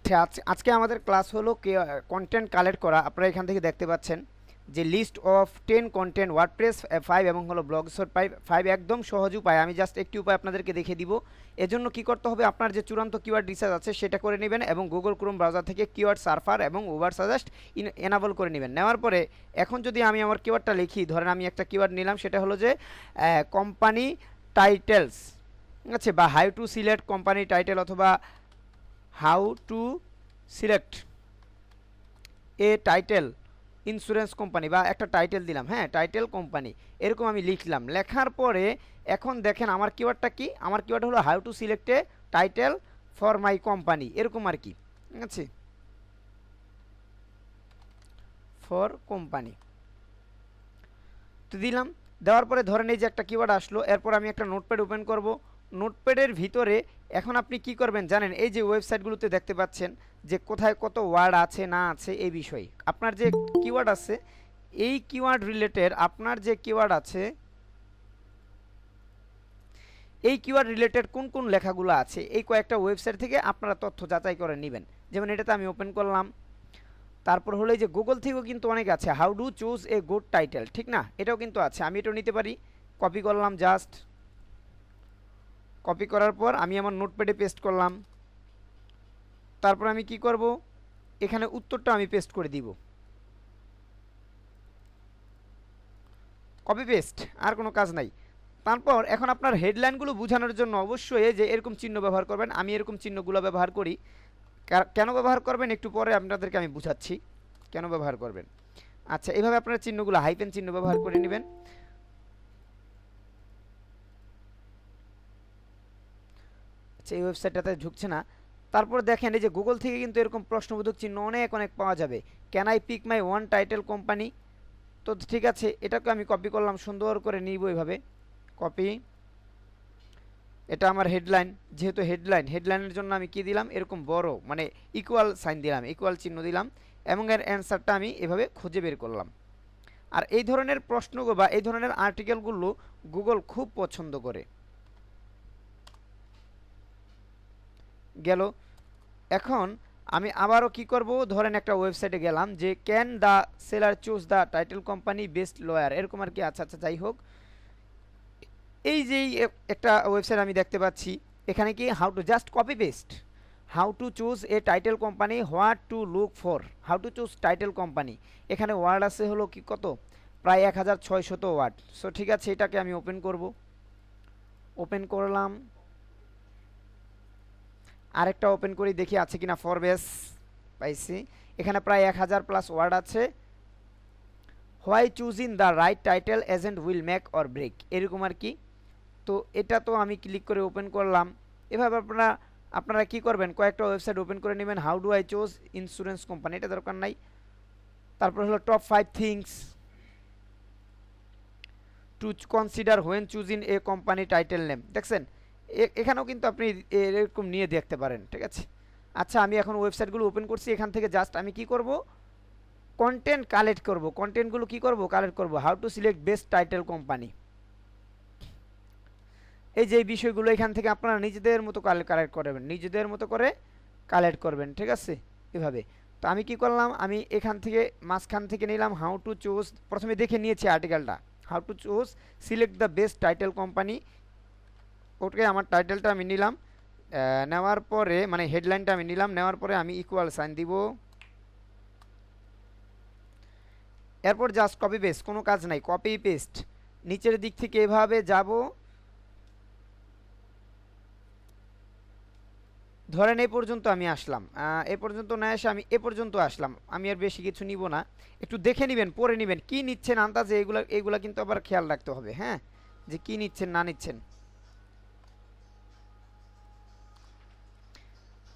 আচ্ছা, আজকে আমাদের ক্লাস হলো কন্টেন্ট কালেক্ট করা। আপনারা এখান থেকে দেখতে পাচ্ছেন যে লিস্ট অফ 10 কন্টেন্ট ওয়ার্ডপ্রেস 5 এবং হলো ব্লগসপ 5 একদম সহজ উপায়। আমি জাস্ট একটি উপায় আপনাদেরকে দেখিয়ে দিব। এজন্য কি করতে হবে, আপনার যে চূড়ান্ত কিওয়ার্ড রিসার্চ আছে সেটা করে নেবেন এবং গুগল ক্রোম ব্রাউজার থেকে কিওয়ার্ড সার্ফার এবং ওভার সাজেস্ট এনাবল করে নেবেন। নেওয়ার পরে এখন যদি আমি আমার কিওয়ার্ডটা লিখি, ধরেন আমি একটা কিওয়ার্ড নিলাম, সেটা হলো যে কোম্পানি টাইটেলস, ঠিক আছে, বা how to select company title অথবা how to select a title insurance company, বা একটা টাইটেল দিলাম, হ্যাঁ, টাইটেল কোম্পানি, এরকম আমি লিখলাম। লেখার পরে এখন দেখেন আমার কিওয়ার্ডটা কি, আমার কিওয়ার্ড হলো how to select a title for my company, এরকম আর কি, ঠিক আছে, ফর কোম্পানি তো দিলাম। দেওয়ার পরে ধরেন এই যে একটা কিওয়ার্ড আসলো, এরপর আমি একটা নোটপ্যাড ওপেন করব। নোটপ্যাডের ভিতরে এখন আপনি কি করবেন জানেন, এই যে ওয়েবসাইটগুলোতে দেখতে পাচ্ছেন যে কোথায় কত ওয়ার্ড আছে না আছে এই বিষয়ে, আপনার যে কিওয়ার্ড আছে এই কিওয়ার্ড রিলেটেড, আপনার যে কিওয়ার্ড আছে এই কিওয়ার্ড রিলেটেড কোন কোন লেখাগুলো আছে এই কয়েকটা ওয়েবসাইট থেকে আপনারা তথ্য যাচাই করে নেবেন। যেমন এটাতে আমি ওপেন করলাম, তারপর হলো যে গুগল থেকেও কিন্তু অনেক আছে, how do choose a good title, ঠিক না, এটাও কিন্তু আছে, আমি এটাও নিতে পারি। কপি করলাম, জাস্ট কপি করার পর আমি আমার নোটপ্যাডে পেস্ট করলাম। তারপর আমি কি করব, এখানে উত্তরটা আমি পেস্ট করে দিব, কপি পেস্ট, আর কোনো কাজ নাই। তারপর এখন আপনার হেডলাইনগুলো বোঝানোর জন্য অবশ্যই যে এরকম চিহ্ন ব্যবহার করবেন, আমি এরকম চিহ্নগুলো ব্যবহার করি। কেন ব্যবহার করবেন একটু পরে আপনাদেরকে আমি বুঝাচ্ছি কেন ব্যবহার করবেন। আচ্ছা, এইভাবে আপনারা চিহ্নগুলো হাইফেন চিহ্ন ব্যবহার করে নেবেন। আচ্ছা, এই ওয়েবসাইটটাতে ঢুকছে না। তারপর দেখেন এই যে গুগল থেকে কিন্তু এরকম প্রশ্নবোধক চিহ্ন অনেক অনেক পাওয়া যাবে। Can I pick my one title company, তো ঠিক আছে, এটাকে আমি কপি করলাম, সুন্দর করে নিব এইভাবে, কপি। এটা আমার হেডলাইন, যেহেতু হেডলাইনের জন্য আমি কি দিলাম, এরকম বড় মানে ইকুয়াল সাইন দিলাম, ইকুয়াল চিহ্ন দিলাম, এবং এর অ্যান্সারটা আমি এভাবে খুঁজে বের করলাম। আর এই ধরনের প্রশ্নগুলো বা এই ধরনের আর্টিকেলগুলো গুগল খুব পছন্দ করে। গেল। এখন আমি আবারও কি করব, ধরেন একটা ওয়েবসাইটে গেলাম যে can the seller choose the title company best lawyer, এরকম আর কি। আচ্ছা আচ্ছা, যাই হোক, এই যে একটা ওয়েবসাইট আমি দেখতে পাচ্ছি, এখানে কি how to, just copy paste, how to choose a title company, what to look for, how to choose title company. এখানে ওয়ার্ড আছে হলো কি কত, প্রায় 1600 ওয়ার্ড। সো ঠিক আছে, এটাকে আমি ওপেন করব, ওপেন করলাম, আরেকটা ওপেন করি দেখি আছে কিনা, ফরবেস পাইছি, এখানে প্রায় 1000+ ওয়ার্ড আছে। Why choosing the right title agent will make or break, এরকম আর কি। তো এটা তো আমি ক্লিক করে ওপেন করলাম। এভাবে আপনারা কি করবেন, কয়েকটা ওয়েবসাইট ওপেন করে নেবেন। How do I choose insurance company, এটা দরকার নাই। তারপর হলো top 5 things to consider when choosing a company title name, দেখছেন এখানেও কিন্তু আপনি এরকম নিয়ে দেখতে পারেন, ঠিক আছে। আচ্ছা, আমি এখন ওয়েবসাইটগুলো ওপেন করছি, এখান থেকে জাস্ট আমি কি করব, কন্টেন্ট কালেক্ট করব, কন্টেন্টগুলো কি করব, কালেক্ট করব। How to select best title company, এই যে বিষয়গুলো এখান থেকে আপনারা নিজেদের মতো কালেক্ট করবেন, নিজেদের মতো করে কালেক্ট করবেন, ঠিক আছে, এভাবে। তো আমি কি করলাম, আমি এখান থেকে মাঝখান থেকে নিলাম হাউ টু চুজ, প্রথমে দেখে নিয়েছি আর্টিকেলটা, how to choose select the best title company, ওটাকে আমার টাইটেলটা আমি নিলাম। নেওয়ার পরে মানে হেডলাইনটা আমি নিলাম, নেওয়ার পরে আমি ইকুয়াল সাইন দিব। এরপর জাস্ট কপি পেস্ট, কোনো কাজ নাই, কপি পেস্ট, নিচের দিক থেকে এভাবে যাব। ধরেন এই পর্যন্ত আমি আসলাম, এ পর্যন্ত না এসে আমি এ পর্যন্ত আসলাম, আমি আর বেশি কিছু নিব না। একটু দেখে নেবেন, পড়ে নেবেন কি নিচ্ছেন আন্দাজে, এগুলা কিন্তু আবার খেয়াল রাখতে হবে, হ্যাঁ, যে কি নিচ্ছেন না নিচ্ছেন।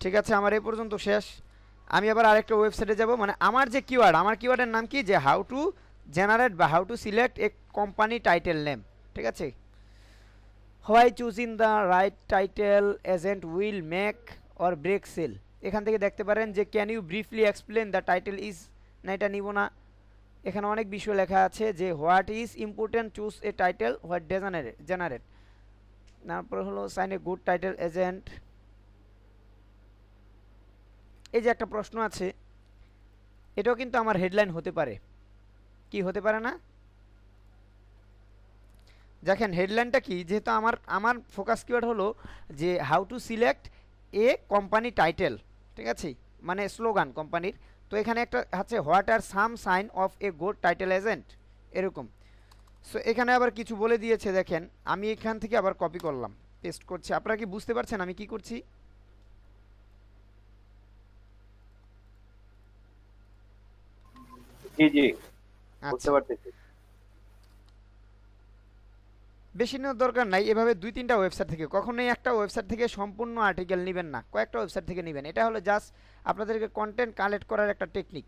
ঠিক আছে, আমার এই পর্যন্ত শেষ। আমি আবার আরেকটা ওয়েবসাইটে যাব, মানে আমার যে কিওয়ার্ড, আমার কিওয়ার্ডের নাম কি, যে হাউ টু জেনারেট বা how to select a company title name, ঠিক আছে। Why choosing the right title agent will make or break sale, এখান থেকে দেখতে পারেন যে can you briefly explain the title is, না এটা নিব না। এখানে অনেক বিষয় লেখা আছে যে what is important choose a title, what generate, তারপর হলো sign a good title agent, এই যে একটা প্রশ্ন আছে, এটাও কিন্তু আমার হেডলাইন হতে পারে, কি হতে পারে না? দেখেন হেডলাইনটা কি, যেহেতু আমার আমার ফোকাস কিওয়ার্ড হলো যে how to select a company title, ঠিক আছে, মানে স্লোগান কোম্পানির। তো এখানে একটা আছে what are some sign of a good title agent, এরকম। সো এখানে আবার কিছু বলে দিয়েছে, দেখেন আমি এখান থেকে আবার কপি করলাম, পেস্ট করছি। আপনারা কি বুঝতে পারছেন আমি কি করছি? জি জি, বুঝতে আচ্ছা, পারতেছি। বেশি নেওয়ার দরকার নাই, এভাবে 2-3টা ওয়েবসাইট থেকে, কখনোই একটা ওয়েবসাইট থেকে সম্পূর্ণ আর্টিকেল নেবেন না, কয়েকটা ওয়েবসাইট থেকে নেবেন। এটা হলো জাস্ট আপনাদেরকে কন্টেন্ট কালেক্ট করার একটা টেকনিক।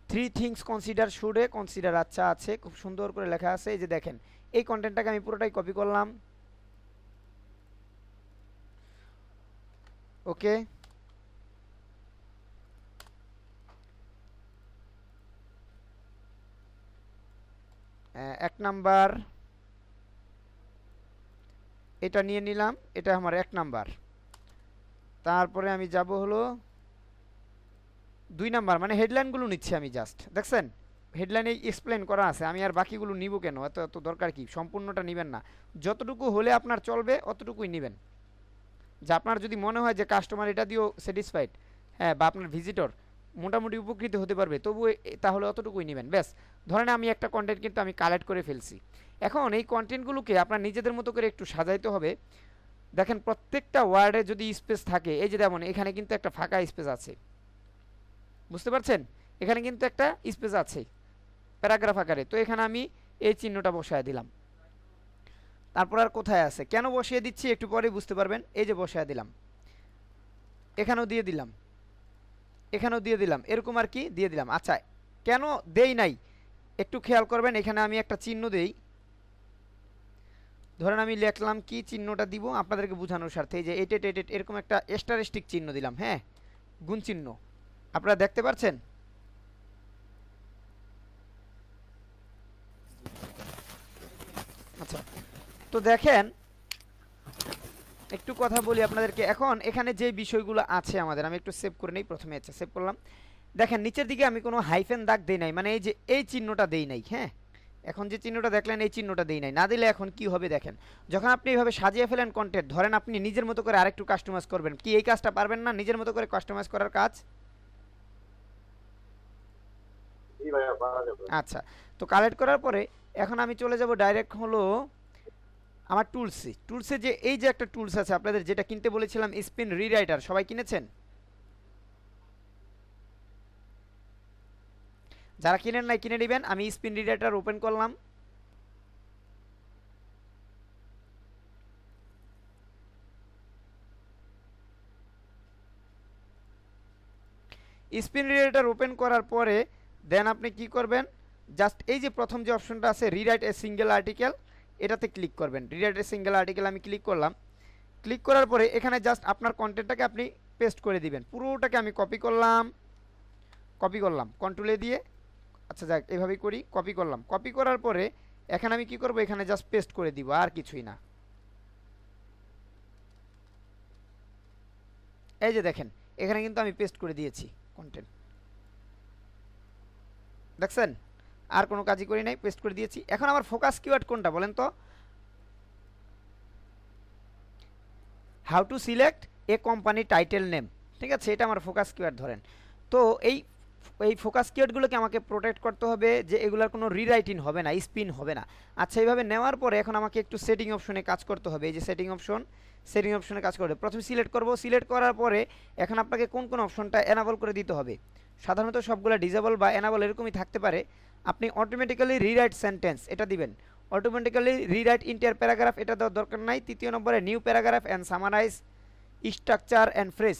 3 থিংস কনসিডার শুডে কনসিডার, আচ্ছা আছে, খুব সুন্দর করে লেখা আছে। এই যে দেখেন এই কন্টেন্টটাকে আমি পুরোটাই কপি করলাম, ওকে। এক নাম্বার এটা নিয়ে নিলাম, এটা আমার 1 নাম্বার। তারপরে আমি যাব হলো 2 নাম্বার, মানে হেডলাইনগুলো নিচ্ছি আমি জাস্ট, দেখছেন হেডলাইনে এক্সপ্লেন করা আছে, আমি আর বাকিগুলো নিব কেন? এত এত দরকার কি? সম্পূর্ণটা নেবেন না, যতটুকু হলে আপনার চলবে অতটুকুই নেবেন। যে আপনার যদি মনে হয় যে কাস্টমার এটা দিয়েও স্যাটিসফাইড, হ্যাঁ, বা আপনার ভিজিটর মোটামুটি উপকৃত হতে পারবে, তবু তাহলে অতটুকুই নেবেন ব্যাস। ধরেন আমি একটা কন্টেন্ট কিন্তু আমি কালেক্ট করে ফেলছি, এখন এই কন্টেন্টগুলোকে আপনার নিজেদের মতো করে একটু সাজাইতে হবে। দেখেন প্রত্যেকটা ওয়ার্ডে যদি স্পেস থাকে, এই যে যেমন এখানে কিন্তু একটা ফাঁকা স্পেস আছে, বুঝতে পারছেন? এখানে কিন্তু একটা স্পেস আছে প্যারাগ্রাফ আকারে, তো এখানে আমি এই চিহ্নটা বসায় দিলাম। তারপর আর কোথায় আছে, কেন বসিয়ে দিচ্ছি একটু পরেই বুঝতে পারবেন। এই যে বসায় দিলাম, এখানেও দিয়ে দিলাম, এখানেও দিয়ে দিলাম, এরকম আর কি দিয়ে দিলাম। আচ্ছা, কেন দেই নাই একটু খেয়াল করবেন, এখানে আমি একটা চিহ্ন দেই। ধরেন আমি লিখলাম, কি চিহ্নটা দিব আপনাদেরকে বোঝানোর স্বার্থে, এই যে এটেট এটেট এরকম একটা এস্টারিস্টিক চিহ্ন দিলাম, হ্যাঁ, গুণ চিহ্ন, আপনারা দেখতে পাচ্ছেন? আচ্ছা, তো দেখেন একটু কথা বলি আপনাদেরকে। এখন এখানে যে বিষয়গুলো আছে আমাদের, আমি একটু সেভ করে নেই প্রথমে। আচ্ছা, সেভ করলাম। দেখেন নিচের দিকে আমি কোনো হাইফেন দাগ দেই নাই, মানে এই যে এই চিহ্নটা দেই নাই, হ্যাঁ, এখন যে চিহ্নটা দেখলেন এই চিহ্নটা দেই নাই, না দিলে এখন কি হবে দেখেন, যখন আপনি এইভাবে সাজিয়ে ফেলেন কন্টেন্ট, ধরেন আপনি নিজের মতো করে আরেকটু কাস্টমাইজ করবেন, কি এই কাজটা পারবেন না নিজের মতো করে কাস্টমাইজ করার কাজ? জি ভাইয়া, পারা যাবে। আচ্ছা, তো কালেক্ট করার পরে এখন আমি চলে যাব ডাইরেক্ট হলো আমার টুলসে। টুলসে যে এই যে একটা টুলস আছে আপনাদের, যেটা কিনতে বলেছিলাম, স্পিন রিরাইটার, সবাই কিনেছেন? যারা কিনেন নাই কিনে নেবেন। আমি স্পিন রিডারটার ওপেন করলাম, স্পিন রিডারটার ওপেন করার পরে দেন আপনি কি করবেন, জাস্ট এই যে প্রথম যে অপশনটা আছে রিরাইট এ সিঙ্গেল আর্টিকেল, এটাতে ক্লিক করবেন। রিরাইট এ সিঙ্গেল আর্টিকেল আমি ক্লিক করলাম। ক্লিক করার পরে এখানে জাস্ট আপনার কন্টেন্টটাকে আপনি পেস্ট করে দিবেন, পুরোটাকে আমি কপি করলাম, কপি করলাম কন্ট্রোলে দিয়ে। আচ্ছা যাক, এভাবেই করি, কপি করলাম। কপি করার পরে এখানে আমি কি করব, এখানে জাস্ট পেস্ট করে দিব, আর কিছুই না। এই যে দেখেন এখানে কিন্তু আমি পেস্ট করে দিয়েছি কন্টেন্ট, দেখছেন? আর কোনো কাজই করি নাই, পেস্ট করে দিয়েছি। এখন আমার ফোকাস কিওয়ার্ড কোনটা বলেন তো? How to select a company title name, ঠিক আছে, এটা আমার ফোকাস কিওয়ার্ড ধরেন। তো এই এই ফোকাস কিওয়ার্ডগুলোকে আমাকে প্রোটেক্ট করতে হবে, যে এগুলোর কোনো রিরাইটিং হবে না, স্পিন হবে না। আচ্ছা, এইভাবে নেওয়ার পরে এখন আমাকে একটু সেটিং অপশনে কাজ করতে হবে। এই যে সেটিং অপশন, সেটিং অপশনে কাজ করবে, প্রথমে সিলেক্ট করব। সিলেক্ট করার পরে এখন আপনাকে কোন কোন অপশনটা এনাবল করে দিতে হবে। সাধারণত সবগুলো ডিজেবল বা এনাবল এরকমই থাকতে পারে। আপনি অটোমেটিক্যালি রিরাইট সেন্টেন্স এটা দিবেন, অটোমেটিক্যালি রিরাইট ইন্টার প্যারাগ্রাফ এটা দেওয়ার দরকার নাই। তৃতীয় নম্বরে new paragraph and summarise structure and phrase,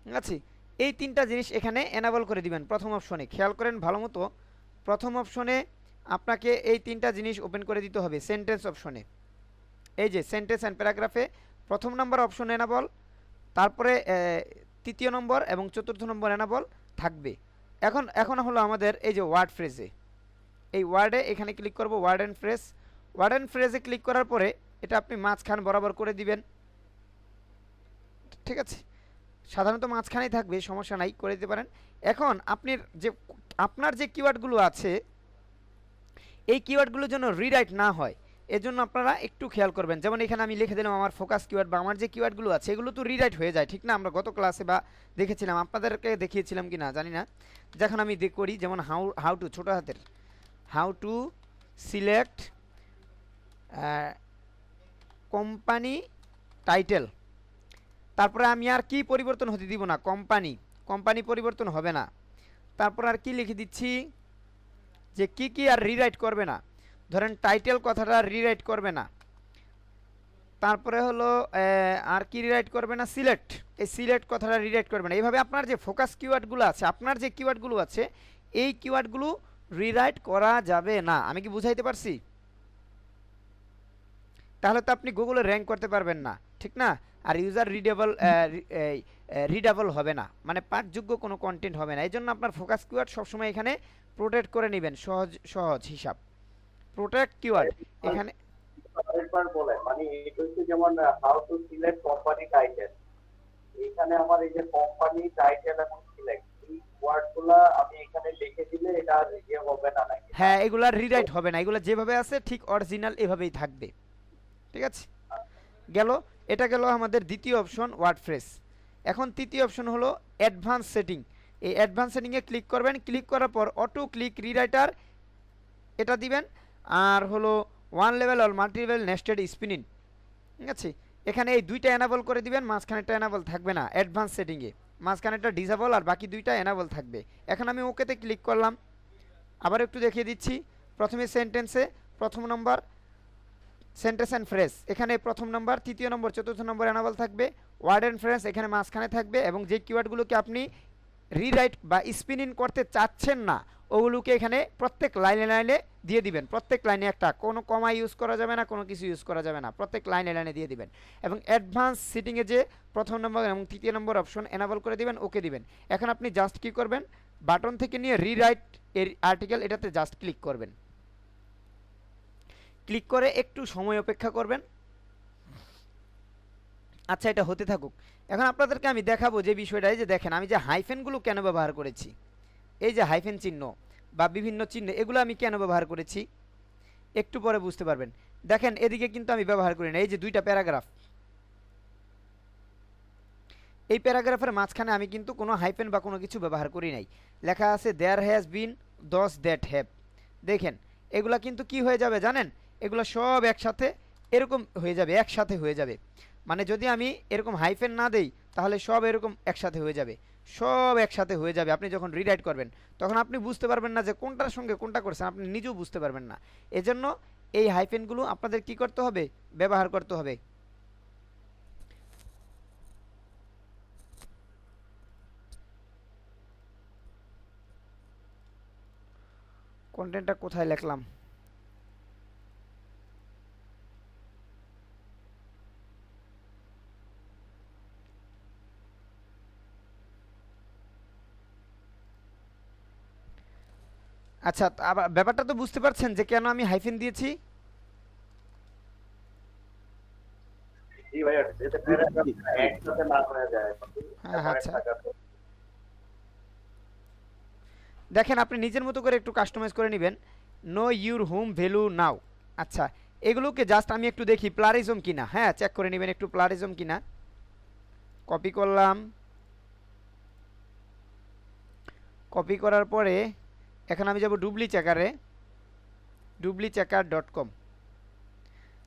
ঠিক আছে, এই তিনটা জিনিস এখানে এনাবল করে দিবেন প্রথম অপশনে। খেয়াল করেন ভালো মতো, প্রথম অপশনে আপনাকে এই তিনটা জিনিস ওপেন করে দিতে হবে। সেন্টেন্স অপশনে, এই যে সেন্টেন্স অ্যান্ড প্যারাগ্রাফে প্রথম নম্বর অপশন এনাবল, তারপরে তৃতীয় নম্বর এবং চতুর্থ নম্বর এনাবল থাকবে। এখন এখন হলো আমাদের এই যে ওয়ার্ড ফ্রেজে, এই ওয়ার্ডে এখানে ক্লিক করব, word and phrase. Word and ফ্রেজে ক্লিক করার পরে এটা আপনি মাঝখান বরাবর করে দিবেন, ঠিক ঠিক আছে, সাধারণত মাঝখানেই থাকবে, সমস্যা নাই, করে দিতে পারেন। এখন আপনার যে কিওয়ার্ডগুলো আছে এই কিওয়ার্ডগুলো যেন রিরাইট না হয় এজন্য আপনারা একটু খেয়াল করবেন। যেমন এখানে আমি লিখে দিলাম আমার ফোকাস কিওয়ার্ড বা আমার যে কিওয়ার্ডগুলো আছে এগুলো তো রিরাইট হয়ে যায়, ঠিক না? আমরা গত ক্লাসে বা দেখেছিলাম, আপনাদেরকে দেখিয়েছিলাম কি না জানি না। যখন আমি করি যেমন হাউ টু, ছোটো হাতের how to select company title, তারপরে আমি আর কি পরিবর্তন হতে দিব না, কোম্পানি পরিবর্তন হবে না। তারপর আর কি লিখে দিচ্ছি যে কি আর রিরাইট করবে না, ধরেন টাইটেল কথাটা রিরাইট করবে না। তারপরে হলো আর কি রিরাইট করবে না, সিলেক্ট, এই সিলেক্ট কথাটা রিরাইট করবে না। এইভাবে আপনার যে ফোকাস কিওয়ার্ডগুলো আছে, আপনার যে কিওয়ার্ডগুলো আছে এই কিওয়ার্ডগুলো রিরাইট করা যাবে না। আমি কি বুঝাইতে পারছি? তাহলে তো আপনি গুগলে র্যাঙ্ক করতে পারবেন না, ঠিক না? আর ইউজার রিডেবল হবে না, মানে পাঠযোগ্য কোনো কন্টেন্ট হবে না। এই জন্য আপনার ফোকাস কিওয়ার্ড সবসময় এখানে প্রোটেক্ট করে নেবেন, সহজ হিসাব, প্রোটেক্ট কিওয়ার্ড এখানে। আরেকবার বলেন, মানে এটা হচ্ছে যেমন how to select company title, এখানে আমার এই যে কোম্পানি টাইটেল এবং সিলেক্ট এই ওয়ার্ডগুলো আমি এখানে লিখে দিলে এটা আর ইয়ে হবে না নাকি? হ্যাঁ, এগুলা রিরাইট হবে না, এগুলো যেভাবে আছে ঠিক অরিজিনাল এভাবেই থাকবে, ঠিক আছে? গেল, এটা গেল আমাদের দ্বিতীয় অপশন ওয়ার্ডপ্রেস। এখন তৃতীয় অপশন হলো অ্যাডভান্স সেটিং। এই অ্যাডভান্স সেটিংয়ে ক্লিক করবেন, ক্লিক করার পর অটো ক্লিক রিরাইটার এটা দিবেন, আর হলো one level or multi level nested spinning, ঠিক আছে? এখানে এই দুইটা এনাবল করে দিবেন, মাঝখানেরটা এনাবল থাকবে না অ্যাডভান্স সেটিংয়ে, মাঝখানেরটা ডিসেবল আর বাকি দুইটা এনাবল থাকবে। এখন আমি ওকেতে ক্লিক করলাম, আবার একটু দেখিয়ে দিচ্ছি। প্রথমে সেন্টেন্সে প্রথম নম্বর সেন্টেন্স অ্যান্ড ফ্রেজ, এখানে প্রথম নম্বর, তৃতীয় নম্বর, চতুর্থ নম্বর এনাবল থাকবে। ওয়ার্ড অ্যান্ড ফ্রেজ এখানে মাঝখানে থাকবে, এবং যে কিওয়ার্ডগুলোকে আপনি রিরাইট বা স্পিনিং করতে চাচ্ছেন না ওগুলোকে এখানে প্রত্যেক লাইনে লাইনে দিয়ে দিবেন, প্রত্যেক লাইনে একটা, কোনো কমা ইউজ করা যাবে না, কোনো কিছু ইউজ করা যাবে না, প্রত্যেক লাইনে লাইনে দিয়ে দিবেন। এবং অ্যাডভান্স সিটিংয়ে যে প্রথম নম্বর এবং তৃতীয় নম্বর অপশন এনাবল করে দিবেন, ওকে দিবেন। এখন আপনি জাস্ট কী করবেন, বাটন থেকে নিয়ে রিরাইট এর আর্টিকেল এটাতে জাস্ট ক্লিক করবেন, ক্লিক করে একটু সময় অপেক্ষা করবেন। আচ্ছা, এটা হতে থাকুক। এখন আপনাদেরকে আমি দেখাবো যে বিষয়টা, এই যে দেখেন আমি যে হাইফেনগুলো কেন ব্যবহার করেছি, এই যে হাইফেন চিহ্ন বা বিভিন্ন চিহ্ন এগুলো আমি কেন ব্যবহার করেছি একটু পরে বুঝতে পারবেন। দেখেন এদিকে কিন্তু আমি ব্যবহার করি না, এই যে দুইটা প্যারাগ্রাফ, এই প্যারাগ্রাফের মাঝখানে আমি কিন্তু কোনো হাইফেন বা কোনো কিছু ব্যবহার করি নাই, লেখা আছে দেয়ার হ্যাজ বিন দস দ্যাট হ্যাভ। দেখেন এগুলা কিন্তু কি হয়ে যাবে জানেন, এগুলো সব একসাথে এরকম হয়ে যাবে, একসাথে হয়ে যাবে। মানে যদি আমি এরকম হাইফেন না দেই তাহলে সব এরকম একসাথে হয়ে যাবে, সব একসাথে হয়ে যাবে। আপনি যখন রিরাইট করবেন তখন আপনি বুঝতে পারবেন না যে কোনটার সঙ্গে কোনটা করছেন, আপনি নিজেও বুঝতে পারবেন না। এজন্য এই হাইফেনগুলো আপনাদের কি করতে হবে, ব্যবহার করতে হবে। কন্টেন্টটা কোথায় লিখলাম, আচ্ছা আবার ব্যাপারটা তো বুঝতে পারছেন যে কেন আমি হাইফেন দিয়েছি। জি ভাইয়া, এটা প্যারাগ্রাফ একসাথে না হয়ে যায়। হ্যাঁ, আচ্ছা দেখেন আপনি নিজের মতো করে একটু কাস্টমাইজ করে নেবেন। নো ইউর হোম ভ্যালু নাও। আচ্ছা, এগুলোকে জাস্ট আমি একটু দেখি প্লারিজম কিনা, হ্যাঁ চেক করে নেবেন একটু প্লারিজম কিনা। কপি করলাম, কপি করার পরে এখন আমি যাব ডুবলি চেকারে, dublichecker.com,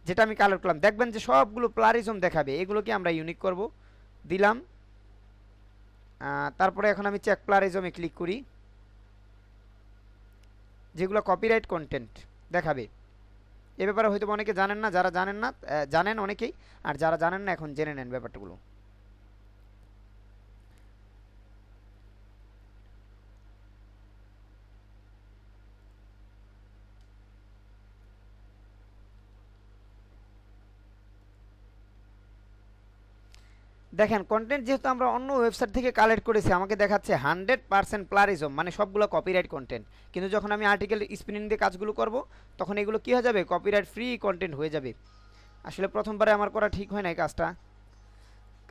যেটা আমি কালেক্ট করলাম। দেখবেন যে সবগুলো প্লারিজম দেখাবে, এগুলোকে আমরা ইউনিক করব, দিলাম। তারপরে এখন আমি চেক প্লারিজমে ক্লিক করি, যেগুলো কপিরাইট কন্টেন্ট দেখাবে। এ ব্যাপারে হয়তো অনেকে জানেন না, যারা জানেন না জানেন অনেকেই, আর যারা জানেন না এখন জেনে নেন ব্যাপারগুলো। দেখেন কন্টেন্ট যেহেতু আমরা অন্য ওয়েবসাইট থেকে কালেক্ট করেছি আমাকে দেখাচ্ছে 100% প্লারিজম, মানে সবগুলো কপিরাইট কন্টেন্ট। কিন্তু যখন আমি আর্টিকেল স্পিনিং দিয়ে কাজগুলো করব তখন এগুলো কি হয়ে যাবে, কপিরাইট ফ্রি কন্টেন্ট হয়ে যাবে। আসলে প্রথমবারে আমার করা ঠিক হয় না এই কাজটা,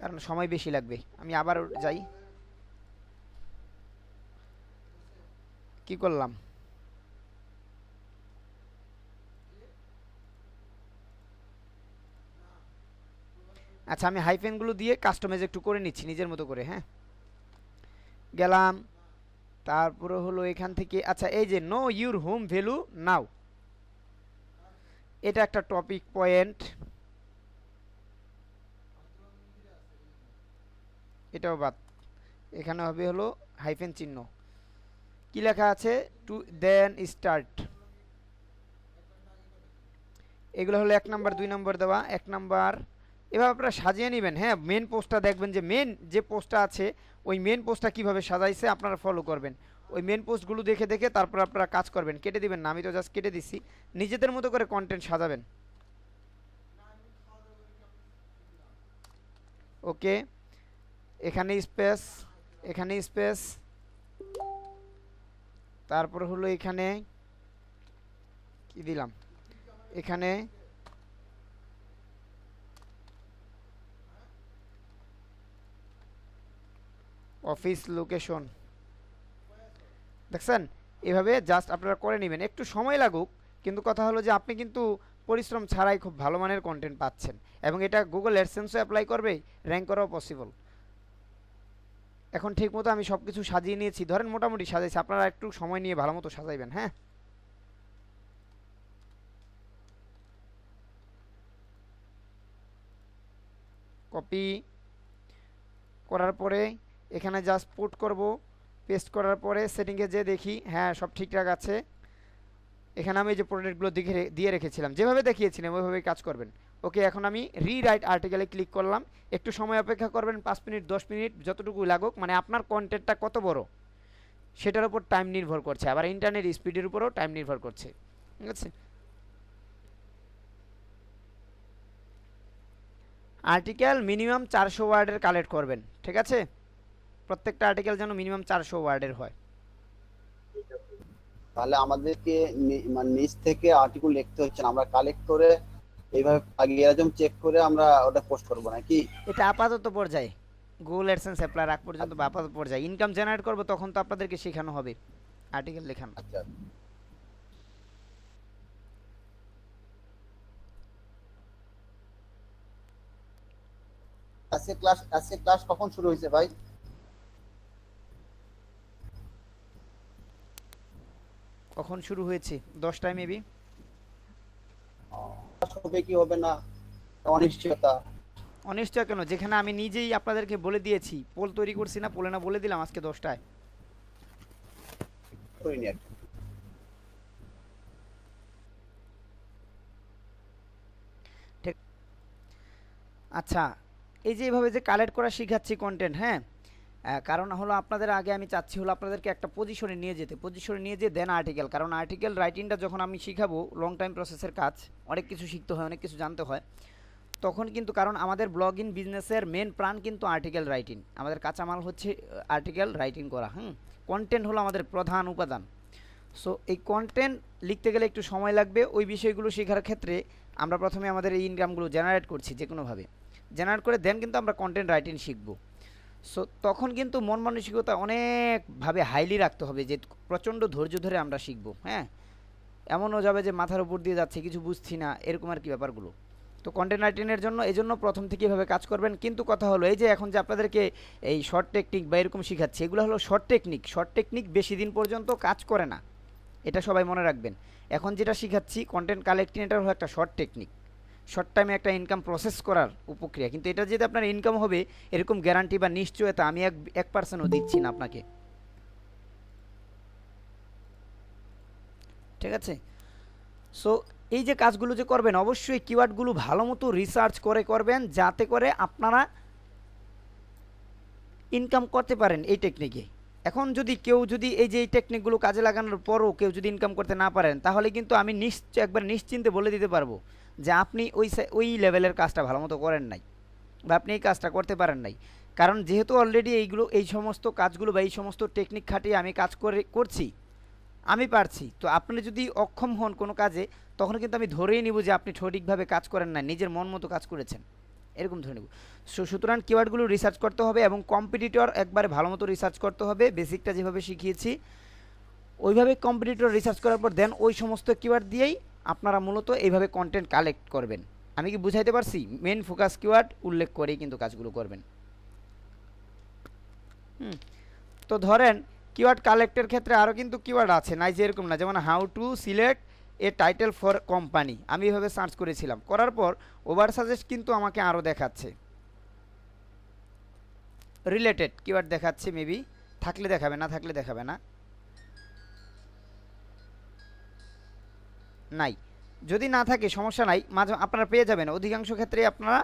কারণ সময় বেশি লাগবে। আমি আবার যাই, কি করলাম, আচ্ছা আমি হাইফেনগুলো দিয়ে কাস্টমাইজ একটু করে নিচ্ছি নিজের মতো করে। হ্যাঁ, গেলাম, তারপরে হলো এখান থেকে আচ্ছা এই যে নো ইউর হোম ভ্যালু নাও, এটা একটা টপিক পয়েন্ট, এটাও বাদ। এখানে হবে হলো হাইফেন চিহ্ন, কি লেখা আছে, টু দেন স্টার্ট। এগুলো হলো 1 নাম্বার 2 নাম্বার দেওয়া, 1 নাম্বার এভাবে আপনারা সাজিয়ে নেবেন। হ্যাঁ, মেন পোস্টটা দেখবেন যে মেন যে পোস্টটা আছে ওই মেন পোস্টটা কীভাবে সাজাইছে আপনারা ফলো করবেন, ওই মেন পোস্টগুলো দেখে দেখে তারপর আপনারা কাজ করবেন। কেটে দিবেন না, আমি তো জাস্ট কেটে দিচ্ছি, নিজেদের মতো করে কন্টেন্ট সাজাবেন। ওকে, এখানে স্পেস, এখানে স্পেস, তারপর হলো এখানে কি দিলাম, এখানে অফিস লোকেশন, দেখছেন, এভাবে জাস্ট আপনারা করে নেবেন। একটু সময় লাগুক, কিন্তু কথা হলো যে আপনি কিন্তু পরিশ্রম ছাড়াই খুব ভালো মানের কন্টেন্ট পাচ্ছেন, এবং এটা গুগল অ্যাডসেন্সও অ্যাপ্লাই করবে, র্যাঙ্ক করাও পসিবল। এখন ঠিকমতো আমি সব কিছু সাজিয়ে নিয়েছি, ধরেন মোটামুটি সাজাইছি, আপনারা একটু সময় নিয়ে ভালো মতো সাজাইবেন। হ্যাঁ, কপি করার পরে এখানে জাস্ট পুট করব, পেস্ট করার পরে সেটিংয়ে যে দেখি হ্যাঁ সব ঠিকঠাক আছে। এখানে আমি এই যে প্রোডাক্টগুলো দিয়ে রেখেছিলাম, যেভাবে দেখিয়েছিলাম ওইভাবেই কাজ করবেন। ওকে, এখন আমি রিরাইট আর্টিকেলে ক্লিক করলাম, একটু সময় অপেক্ষা করবেন, 5 মিনিট 10 মিনিট যতটুকু লাগুক, মানে আপনার কন্টেন্টটা কত বড় সেটার উপর টাইম নির্ভর করছে, আবার ইন্টারনেট স্পিডের উপরও টাইম নির্ভর করছে। ঠিক আছে, আর্টিকেল মিনিমাম 400 ওয়ার্ডের কালেক্ট করবেন। ঠিক আছে, প্রত্যেকটা আর্টিকেল যেন মিনিমাম 400 ওয়ার্ডের হয়। তাহলে আমাদেরকে মানে নিচ থেকে আর্টিকেল লিখতে হচ্ছে না, আমরা কালেক্ট করে এইভাবে আগে এরকম চেক করে আমরা ওটা পোস্ট করব নাকি? এটা আপাতত পর্যায়ে গুগল অ্যাডসেন্স অ্যাপ্লাই রাখ পর্যন্ত বা আপাতত পর্যায়ে ইনকাম জেনারেট করব তখন তো আপনাদেরকে শেখানো হবে আর্টিকেল লেখানো। আচ্ছা, আজকে ক্লাস কখন শুরু হয়েছে ভাই? কখন শুরু হয়েছে? 10টায় মেবি। হবে কি হবে না অনিশ্চয়তা। অনিশ্চয় কেন, যেখানে আমি নিজেই আপনাদেরকে বলে দিয়েছি, পোল তৈরি করছি না, পোলে না বলে দিলাম আজকে 10টায়। করিনি আর কি। ঠিক, আচ্ছা এই যে এইভাবে যে কালেক্ট করা শিখাচ্ছি কন্টেন্ট, হ্যাঁ কারণ হলো আপনাদের আগে আমি চাচ্ছি হলো আপনাদেরকে একটা পজিশনে নিয়ে যেতে, পজিশনে নিয়ে যেয়ে দেন আর্টিকেল, কারণ আর্টিকেল রাইটিংটা যখন আমি শিখাবো লং টাইম প্রসেসের কাজ, অনেক কিছু শিখতে হয়, অনেক কিছু জানতে হয়, তখন কিন্তু কারণ আমাদের ব্লগিং বিজনেসের মেন প্রাণ কিন্তু আর্টিকেল রাইটিং, আমাদের কাঁচামাল হচ্ছে আর্টিকেল রাইটিং করা। কন্টেন্ট হলো আমাদের প্রধান উপাদান। সো এই কন্টেন্ট লিখতে গেলে একটু সময় লাগবে, ওই বিষয়গুলো শেখার ক্ষেত্রে আমরা প্রথমে আমাদের এই ইনকামগুলো জেনারেট করছি যে কোনোভাবে, জেনারেট করে দেন কিন্তু আমরা কন্টেন্ট রাইটিং শিখব। সো তখন কিন্তু মন মানসিকতা অনেকভাবে হাইলি রাখতে হবে, যে প্রচণ্ড ধৈর্য ধরে আমরা শিখব। হ্যাঁ, এমনও যাবে যে মাথার উপর দিয়ে যাচ্ছে কিছু বুঝছি না, এরকম আর কি ব্যাপারগুলো। তো কন্টেন্ট রাইটিংয়ের জন্য এই জন্য প্রথম থেকে এভাবে কাজ করবেন। কিন্তু কথা হলো এই যে এখন যে আপনাদেরকে এই শর্ট টেকনিক বা এরকম শেখাচ্ছি, এগুলো হলো শর্ট টেকনিক, শর্ট টেকনিক বেশি দিন পর্যন্ত কাজ করে না, এটা সবাই মনে রাখবেন। এখন যেটা শিখাচ্ছি কন্টেন্ট কালেক্টিং, এটা হলো একটা শর্ট টেকনিক, শর্ট টাইমে একটা ইনকাম প্রসেস করার উপক্রিয়া, কিন্তু এটা যদি আপনার ইনকাম হবে এরকম গ্যারান্টি বা নিশ্চয়তা আমি 1%ও দিচ্ছি না আপনাকে। ঠিক আছে, সো এই যে কাজগুলো যে করবেন অবশ্যই কিওয়ার্ডগুলো ভালো মতো রিসার্চ করে করবেন, যাতে করে আপনারা ইনকাম করতে পারেন এই টেকনিকে। এখন যদি কেউ যদি এই যে এই টেকনিকগুলো কাজে লাগানোর পরও কেউ যদি ইনকাম করতে না পারেন, তাহলে কিন্তু আমি একবার নিশ্চিন্তে বলে দিতে পারবো যে আপনি ওই লেভেলের কাজটা ভালো মতো করেন নাই, বা আপনি এই কাজটা করতে পারেন নাই। কারণ যেহেতু অলরেডি এই সমস্ত কাজগুলো বা এই সমস্ত টেকনিক খাটিয়ে আমি কাজ করছি, আমি পারছি, তো আপনি যদি অক্ষম হন কোনো কাজে, তখন কিন্তু আমি ধরেই নিব যে আপনি সঠিকভাবে কাজ করেন না, নিজের মন মতো কাজ করেছেন। এরকম ধরে নেব। সুতরাং কিওয়ার্ডগুলো রিসার্চ করতে হবে এবং কম্পিটিটর একবারে ভালো মতো রিসার্চ করতে হবে, বেসিকটা যেভাবে শিখিয়েছি ওইভাবে কম্পিটিটর রিসার্চ করার পর দেন ওই সমস্ত কিওয়ার্ড দিয়েই আপনারা মূলত এইভাবে কন্টেন্ট কালেক্ট করবেন। আমি কি বুঝাইতে পারছি? মেন ফোকাস কিওয়ার্ড উল্লেখ করেই কিন্তু কাজগুলো করবেন। তো ধরেন কিওয়ার্ড কালেক্টের ক্ষেত্রে আরও কিন্তু কিওয়ার্ড আছে, নাই যে এরকম না, যেমন how to select a title for company, আমি এভাবে সার্চ করেছিলাম, করার পর ওভার সাজেস্ট কিন্তু আমাকে আরও দেখাচ্ছে, রিলেটেড কিওয়ার্ড দেখাচ্ছে, মেবি থাকলে দেখাবে, না থাকলে দেখাবে না, নাই, যদি না থাকে সমস্যা নাই, মাঝে আপনারা পেয়ে যাবেন, অধিকাংশ ক্ষেত্রে আপনারা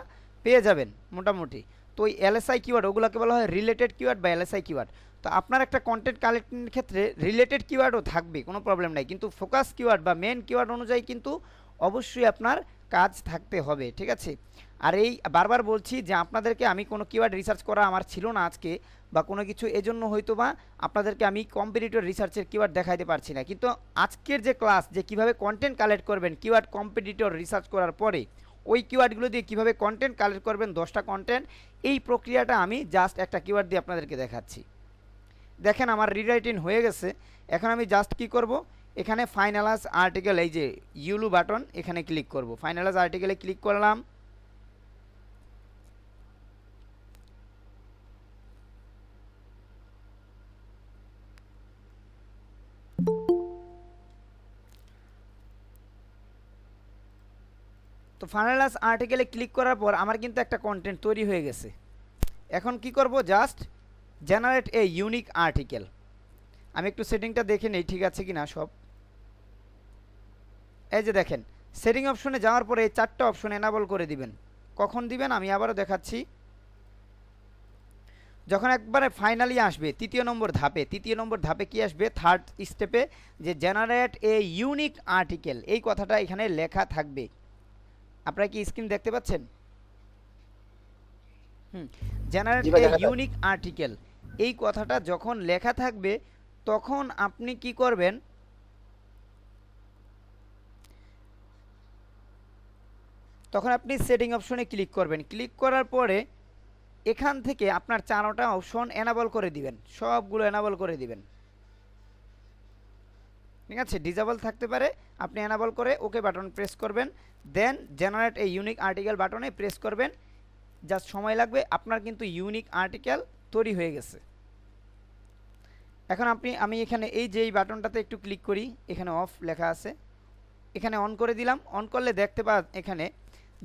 পেয়ে যাবেন মোটামুটি। তো ওই এলএসআই কিওয়ার্ড ওগুলোকে বলা হয় রিলেটেড কিওয়ার্ড বা এলএসআই কিওয়ার্ড। তো আপনার একটা কন্টেন্ট কালেক্টিংয়ের ক্ষেত্রে রিলেটেড কিওয়ার্ডও থাকবে, কোনো প্রবলেম নাই, কিন্তু ফোকাস কিওয়ার্ড বা মেন কিওয়ার্ড অনুযায়ী কিন্তু অবশ্যই আপনার কাজ থাকতে হবে, ঠিক আছে। আর এই বারবার বলছি যে আপনাদেরকে আমি কোনো কিওয়ার্ড রিসার্চ করা আমার ছিল না আজকে বা কোনো কিছু, এজন্য হয়তো বা আপনাদেরকে আমি কম্পিটিটর রিসার্চের কিওয়ার্ড দেখাইতে পারছি না, কিন্তু আজকের যে ক্লাস যে কিভাবে কন্টেন্ট কালেক্ট করবেন কিওয়ার্ড কম্পিটিটর রিসার্চ করার পরে ওই কিওয়ার্ডগুলো দিয়ে কীভাবে কন্টেন্ট কালেক্ট করবেন 10টা কন্টেন্ট, এই প্রক্রিয়াটা আমি জাস্ট একটা কিওয়ার্ড দিয়ে আপনাদেরকে দেখাচ্ছি। দেখেন আমার রিরাইটিং হয়ে গেছে, এখন আমি জাস্ট কি করব, এখানে ফাইনালাইজ আর্টিকেল, এই যে ইউলু বাটন, এখানে ক্লিক করব, ফাইনালাইজ আর্টিকেলে ক্লিক করলাম। তো ফাইনালাইজ আর্টিকেলে ক্লিক করার পর আমার কিন্তু একটা কন্টেন্ট তৈরি হয়ে গেছে। এখন কি করব, just generate a unique article, আমি একটু সেটিংটা দেখে নেই ঠিক আছে কিনা সব। এই যে দেখেন সেটিং অপশনে যাওয়ার পরে এই 4টা অপশন এনাবল করে দিবেন। কখন দিবেন আমি আবারও দেখাচ্ছি, যখন একবারে ফাইনালি আসবে তৃতীয় নম্বর ধাপে কি আসবে, থার্ড স্টেপে, যে জেনারেট এ ইউনিক আর্টিকেল, এই কথাটা এখানে লেখা থাকবে। আপনারা কি স্ক্রিন দেখতে পাচ্ছেন? জেনারেট এ ইউনিক আর্টিকেল, এই কথাটা যখন লেখা থাকবে তখন আপনি কি করবেন, তখন আপনি সেটিং অপশনে ক্লিক করবেন। ক্লিক করার পরে এখান থেকে আপনার 4টা অপশন এনাবল করে দিবেন, সবগুলো এনাবল করে দিবেন, ঠিক আছে। ডিসেবল থাকতে পারে, আপনি এনাবল করে ওকে বাটন প্রেস করবেন, দেন জেনারেট এ ইউনিক আর্টিকেল বাটনে প্রেস করবেন, জাস্ট সময় লাগবে, আপনার কিন্তু ইউনিক আর্টিকেল তৈরি হয়ে গেছে। এখন আমি এখানে এই যে এই বাটনটাতে একটু ক্লিক করি, এখানে অফ লেখা আছে, এখানে অন করে দিলাম। অন করলে দেখতে পান এখানে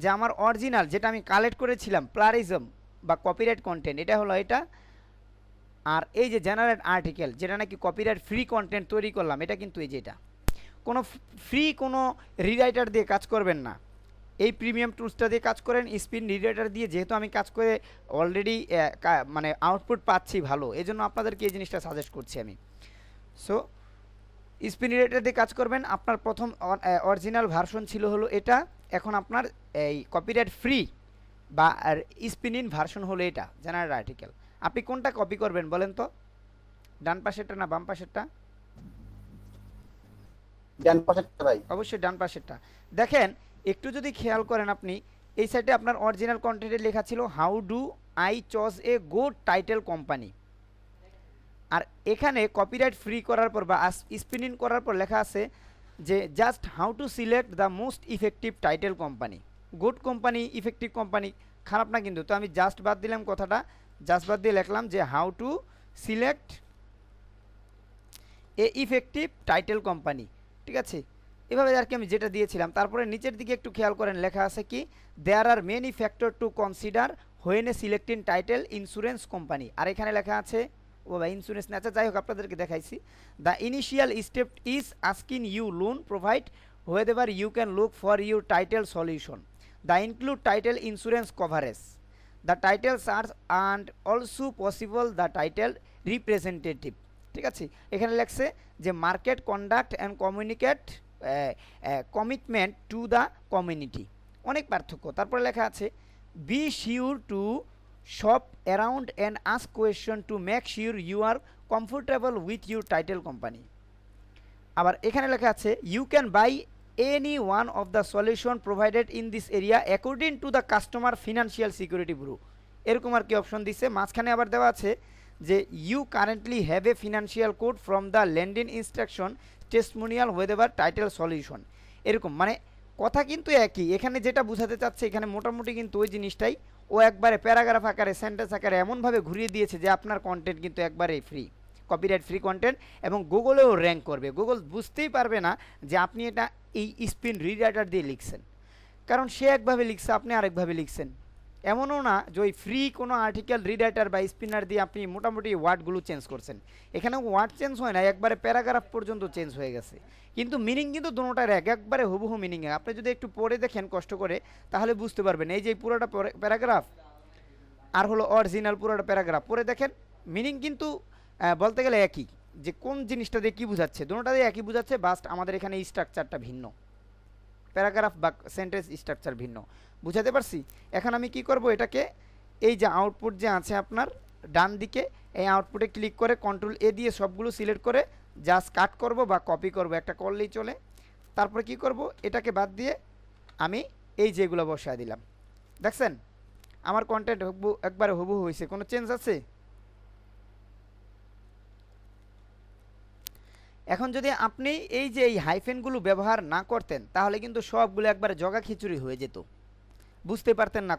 যে আমার অরিজিনাল যেটা আমি কালেক্ট করেছিলাম প্লারিজম বা কপিরাইট কন্টেন্ট, এটা হলো এটা। আর এই যে জেনারেট আর্টিকেল যেটা নাকি কপিরাইট ফ্রি কন্টেন্ট তৈরি করলাম, এটা কিন্তু এই যে এটা কোনো ফ্রি কোনো রিরাইটার দিয়ে কাজ করবেন না, এই প্রিমিয়াম টুলসটা দিয়ে কাজ করেন। স্পিন রিরাইটার দিয়ে যেহেতু আমি কাজ করে অলরেডি মানে আউটপুট পাচ্ছি ভালো, এজন্য আপনাদেরকে এই জিনিসটা সাজেস্ট করছি আমি। সো স্পিন রিরাইটার দিয়ে কাজ করবেন। আপনার প্রথম অরিজিনাল ভার্সন ছিল হলো এটা, এখন আপনার এই কপিরাইট ফ্রি বা স্পিনিং ভার্সন হলো এটা জেনারেট আর্টিকেল। আপনি কোনটা কপি করবেন বলেন তো, ডান পাশেরটা না বাম পাশেরটা? ডান পাশেরটা ভাই, অবশ্যই ডান পাশেরটা। দেখেন একটু যদি খেয়াল করেন আপনি, এই সাইডে আপনার অরিজিনাল কন্টেন্টে লেখা ছিল how do I choose a good title company, আর এখানে কপিরাইট ফ্রি করার পর বা স্পিনিং করার পর লেখা আছে যে just how to select the most effective title company. Good company, effective company খারাপ না কিন্তু, তো আমি জাস্ট বাদ দিলাম কথাটা, জাস্ট বাদ দিয়ে লিখলাম যে how to select A effective title company, ঠিক আছে। এভাবে আর কি আমি যেটা দিয়েছিলাম। তারপরে নিচের দিকে একটু খেয়াল করেন লেখা আছে কি, there are many factor to consider when a selecting title insurance company, আর এখানে লেখা আছে ও ভাই ইন্স্যুরেন্স না, আচ্ছা যাই হোক আপনাদেরকে দেখাইছি। The initial step is asking you loan provide whatever you can look for your title solution, the include title insurance coverage, the title search and also possible the title representative, ঠিক আছে। এখানে লেখছে যে market conduct and communicate commitment to the community, অনেক পার্থক্য। তারপরে লেখা আছে be sure to shop around and ask question to make sure you are comfortable with your title company. আবার এখানে লেখা আছে you can buy any one of the solution provided in this area according to the customer financial security bureau এরকম আর কি option দিছে মাঝখানে আবার দেওয়া আছে যে you currently have a financial code from the lending instruction testimonial however title solution এরকম মানে কথা কিন্তু একই এখানে যেটা বোঝাতে চাচ্ছে এখানে মোটামুটি কিন্তু ওই জিনিসটাই ও একবারে প্যারাগ্রাফ আকারে সেন্টেন্স আকারে এমনভাবে ঘুরিয়ে দিয়েছে যে আপনার কন্টেন্ট কিন্তু একবারেই ফ্রি কপিরাইট ফ্রি কন্টেন্ট এবং গুগলেও র্যাঙ্ক করবে গুগল বুঝতেই পারবে না যে আপনি এটা এই স্পিন রিরাইটার দিয়ে লিখছেন কারণ সে একভাবে লিখছে আপনি আরেকভাবে লিখছেন এমনও না যে ওই ফ্রি কোনো আর্টিকেল রিরাইটার বা স্পিনার দিয়ে আপনি মোটামুটি ওয়ার্ডগুলো চেঞ্জ করছেন এখানে ওয়ার্ড চেঞ্জ হয় না একবারে প্যারাগ্রাফ পর্যন্ত চেঞ্জ হয়ে গেছে কিন্তু মিনিং কিন্তু দুটোটার একবারে হুবহু মিনিংয়ে আপনি যদি একটু পড়ে দেখেন কষ্ট করে তাহলে বুঝতে পারবেন এই যে পুরোটা প্যারাগ্রাফ আর হলো অরিজিনাল পুরোটা প্যারাগ্রাফ পড়ে দেখেন মিনিং কিন্তু বলতে গেলে একই যে কোন জিনিসটা দিয়ে কী বোঝাচ্ছে দুটোটা দিয়ে একই বোঝাচ্ছে বাস্ট আমাদের এখানে স্ট্রাকচারটা ভিন্ন প্যারাগ্রাফ বা সেন্টেন্স স্ট্রাকচার ভিন্ন বুঝাতে পারছি এখন আমি কি করব এটাকে এই যে আউটপুট যে আছে আপনার ডান দিকে এই আউটপুটে ক্লিক করে কন্ট্রোল এ দিয়ে সবগুলো সিলেক্ট করে জাস্ট কাট করব বা কপি করব একটা করলেই চলে তারপরে কি করব এটাকে বাদ দিয়ে আমি এই যেগুলো বসায় দিলাম দেখছেন আমার কন্টেন্ট একবারে হুবহু হয়েছে কোনো চেঞ্জ আছে এখন যদি আপনি এই যে এই হাইফেনগুলো ব্যবহার না করতেন তাহলে কিন্তু সবগুলো একবারে জগা খিচুড়ি হয়ে যেত বুঝতে পারতেন না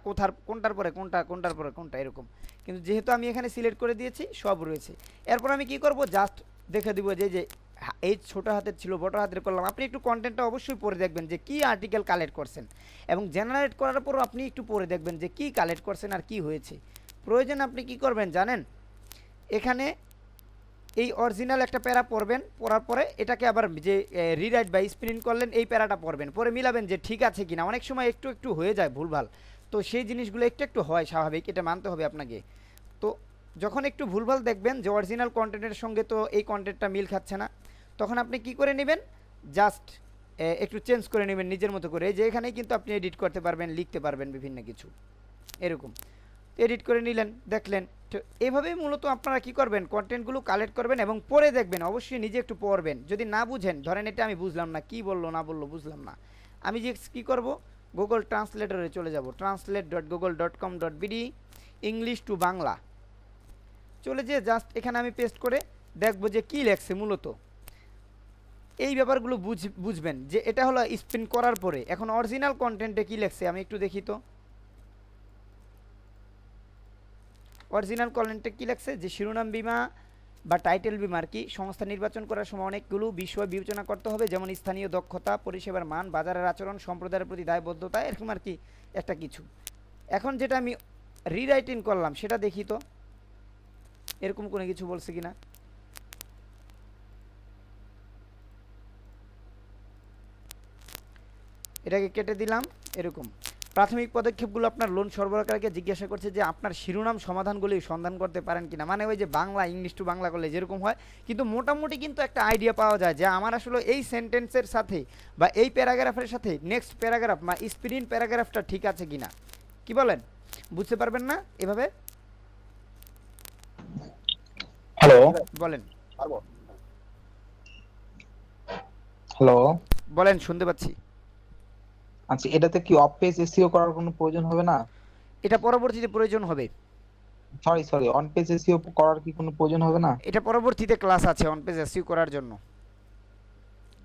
কোনটার পরে কোনটার পরে কোনটা এরকম কিন্তু যেহেতু আমি এখানে সিলেক্ট করে দিয়েছি সব রয়েছে এরপর আমি কি করব জাস্ট দেখে দিব যে এই ছোটো হাতের ছিল বড় হাতের করলাম আপনি একটু কন্টেন্টটা অবশ্যই পড়ে দেখবেন যে কি আর্টিকেল কালেক্ট করছেন এবং জেনারেট করার পরও আপনি একটু পড়ে দেখবেন যে কি কালেক্ট করছেন আর কি হয়েছে প্রয়োজন আপনি কি করবেন জানেন এখানে এই অরিজিনাল একটা প্যারা পড়বেন পড়ার পরে এটাকে আবার যে রিরাইট বা স্প্রিন্ট করলেন এই প্যারাটা পড়বেন পরে মিলাবেন যে ঠিক আছে কিনা অনেক সময় একটু একটু হয়ে যায় ভুলভাল তো সেই জিনিসগুলো একটু একটু হয় স্বাভাবিক এটা মানতে হবে আপনাকে তো যখন একটু ভুলভাল দেখবেন যে অরিজিনাল কন্টেন্টের সঙ্গে তো এই কন্টেন্টটা মিল খাচ্ছে না তখন আপনি কি করে নেবেন জাস্ট একটু চেঞ্জ করে নেবেন নিজের মতো করে যে এখানেই কিন্তু আপনি এডিট করতে পারবেন লিখতে পারবেন বিভিন্ন কিছু এরকম এডিট করে নিলেন দেখলেন তো এইভাবেই মূলত আপনারা কি করবেন কন্টেন্টগুলো কালেক্ট করবেন এবং পড়ে দেখবেন অবশ্যই নিজে একটু পড়বেন যদি না বুঝেন ধরেন এটা আমি বুঝলাম না কি বললো না বললো বুঝলাম না আমি যে কী করব গুগল ট্রান্সলেটরে চলে যাব translate.google.com.bd ইংলিশ টু বাংলা চলে যেয়ে জাস্ট এখানে আমি পেস্ট করে দেখব যে কী লেখছে মূলত এই ব্যাপারগুলো বুঝবেন যে এটা হলো স্পিন করার পরে এখন অরিজিনাল কন্টেন্টে কী লেখছে আমি একটু দেখি তো অরিজিনাল কন্টেন্টে কী লেখছে যে শিরোনাম বীমা বা টাইটেল বীমা আর কি সংস্থা নির্বাচন করার সময় অনেকগুলো বিষয় বিবেচনা করতে হবে যেমন স্থানীয় দক্ষতা পরিষেবার মান বাজারের আচরণ সম্প্রদায়ের প্রতি দায়বদ্ধতা এরকম আর কি একটা কিছু এখন যেটা আমি রিরাইটিং করলাম সেটা দেখি তো এরকম কোনো কিছু বলছে কিনা এটাকে কেটে দিলাম এরকম প্রাথমিক পদক্ষেপগুলো আপনার লোন সরবরাহকারীকে জিজ্ঞাসা করছে যে আপনার শিরোনাম সমাধানগুলি সন্ধান করতে পারেন কিনা মানে ওই যে বাংলা ইংলিশ টু বাংলা করলে যেরকম হয় কিন্তু মোটামুটি কিন্তু একটা আইডিয়া পাওয়া যায় যে আমার আসলে এই সেন্টেন্সের সাথে বা এই প্যারাগ্রাফের সাথে নেক্সট প্যারাগ্রাফ বা স্প্রিন প্যারাগ্রাফটা ঠিক আছে কিনা কি বলেন বুঝতে পারবেন না এভাবে হ্যালো বলেন পারবো হ্যালো বলেন শুনতে পাচ্ছি আচ্ছা এটাতে কি অফ পেজ এসইও করার কোনো প্রয়োজন হবে না এটা পরবর্তীতে প্রয়োজন হবে সরি অন পেজ এসইও করার কি কোনো প্রয়োজন হবে না এটা পরবর্তীতে ক্লাস আছে অন পেজ এসইও করার জন্য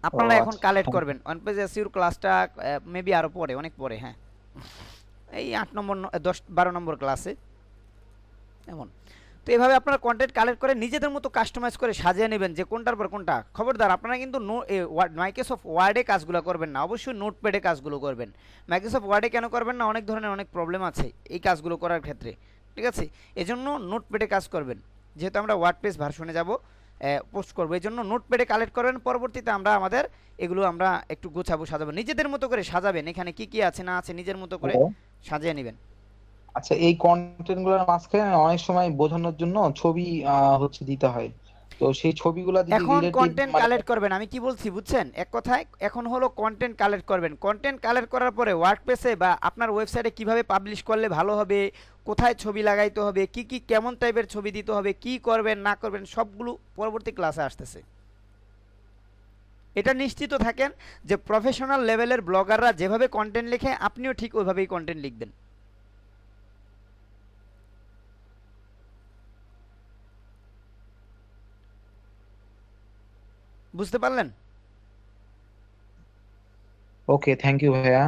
আপনারা এখন আচ্ছা। কালেক্ট করবেন অন পেজ এসইওর ক্লাসটা মেবি আরো পরে অনেক পরে হ্যাঁ এই 8 নম্বর 10-12 নম্বর ক্লাসে এমন তো এইভাবে আপনারা কন্টেন্ট কালেক্ট করে নিজেদের মতো কাস্টমাইজ করে সাজিয়ে নেবেন যে কোনটার পর কোনটা খবরদার আপনারা কিন্তু মাইক্রোসফট ওয়ার্ডে কাজগুলো করবেন না অবশ্যই নোটপ্যাডে কাজগুলো করবেন মাইক্রোসফট ওয়ার্ডে কেন করবেন না অনেক ধরনের অনেক প্রবলেম আছে এই কাজগুলো করার ক্ষেত্রে ঠিক আছে এজন্য নোটপ্যাডে কাজ করবেন যেহেতু আমরা ওয়ার্ডপ্রেস ভার্সনে যাব পোস্ট করবো এই জন্য নোটপ্যাডে কালেক্ট করবেন পরবর্তীতে আমরা আমাদের এগুলো আমরা একটু গোছাবো সাজাবো নিজেদের মতো করে সাজাবেন এখানে কি কি আছে না আছে নিজের মতো করে সাজিয়ে নেবেন আচ্ছা এই কন্টেন্টগুলোর মাঝখানে অনেক সময় বোঝানোর জন্য ছবি হচ্ছে দিতে হয় তো সেই ছবিগুলো যদি এখন related কন্টেন্ট কালেক্ট করবেন আমি কি বলছি বুঝছেন এক কথায় এখন হলো কন্টেন্ট কালেক্ট করবেন কন্টেন্ট কালেক্ট করার পরে ওয়ার্ডপ্রেসে বা আপনার ওয়েবসাইটে কিভাবে পাবলিশ করলে ভালো হবে কোথায় ছবি লাগাইতে হবে কি কি কেমন টাইপের ছবি দিতে হবে কি করবেন না করবেন সবগুলো পরবর্তী ক্লাসে আসতেছে এটা নিশ্চিত থাকেন যে প্রফেশনাল লেভেলের ব্লগাররা যেভাবে কন্টেন্ট লেখে আপনিও ঠিক ওইভাবেই কন্টেন্ট লিখবেন। বুঝতে পারলেন? ওকে, থ্যাংক ইউ ভাইয়া।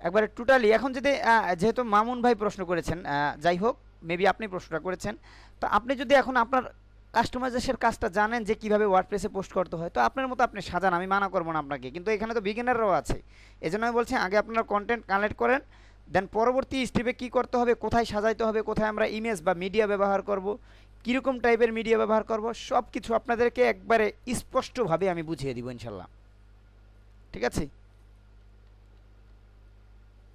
একবারে টোটালি এখন যদি যেহেতু মামুন ভাই প্রশ্ন করেছেন, যাই হোক মেবি আপনি প্রশ্নটা করেছেন, তো আপনি যদি এখন আপনার কাস্টমাইজেশনের কাজটা জানেন যে কিভাবে ওয়ার্ডপ্রেসে পোস্ট করতে হয়, তো আপনার মতো আপনি সাজান, আমি মানা করবো না আপনাকে, কিন্তু এখানে তো বিগিনাররাও আছে। এই জন্য আমি বলছি আগে আপনারা কন্টেন্ট কালেক্ট করেন, দেন পরবর্তী স্টেপে কি করতে হবে, কোথায় সাজাইতে হবে, কোথায় আমরা ইমেজ বা মিডিয়া ব্যবহার করব, কীরকম টাইপের মিডিয়া ব্যবহার করব, সব কিছু আপনাদেরকে একবারে স্পষ্টভাবে আমি বুঝিয়ে দিব ইনশাল্লাহ। ঠিক আছে?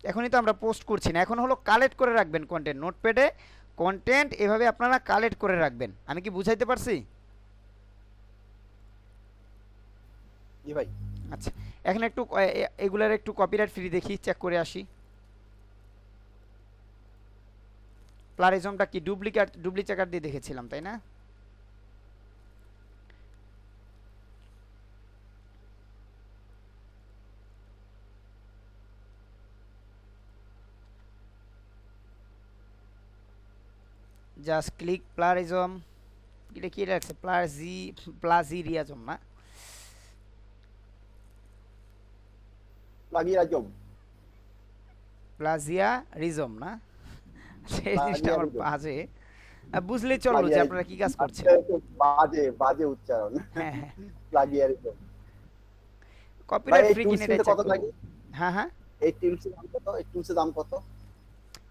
এখনই তো আমরা পোস্ট করছি না, এখন হলো কালেক্ট করে রাখবেন কন্টেন্ট নোটপ্যাডে। কন্টেন্ট এভাবে আপনারা কালেক্ট করে রাখবেন। আমি কি বুঝাইতে পারছি? জি ভাই। আচ্ছা, এখন একটু এগুলার একটু কপিরাইট ফ্রি দেখি, চেক করে আসি। প্লারিজমটা কি ডুপ্লিকেট দিয়ে দেখেছিলাম, তাই না? জাস্ট ক্লিক প্লারিজম, এটা কি রাখছে, প্লাজিরিয়াজম না, প্লাগিয়ারিজম। প্লাজিয়ারিজম না, সেই জিনিসটা আমার প্লাগিয়ারিজম। বাজে, বুঝলেই চললো যে আপনারা কি কাজ করছেন। বাজে বাজে উচ্চারণ। হ্যাঁ হ্যাঁ, প্লাগিয়ারিজম। কপিরাইট ভাই, এই ফ্রি কিনে টুলসের চেক কত করব। লাগে? হ্যাঁ হ্যাঁ, এই টুলসের দাম কত? এই টুলসের দাম কত?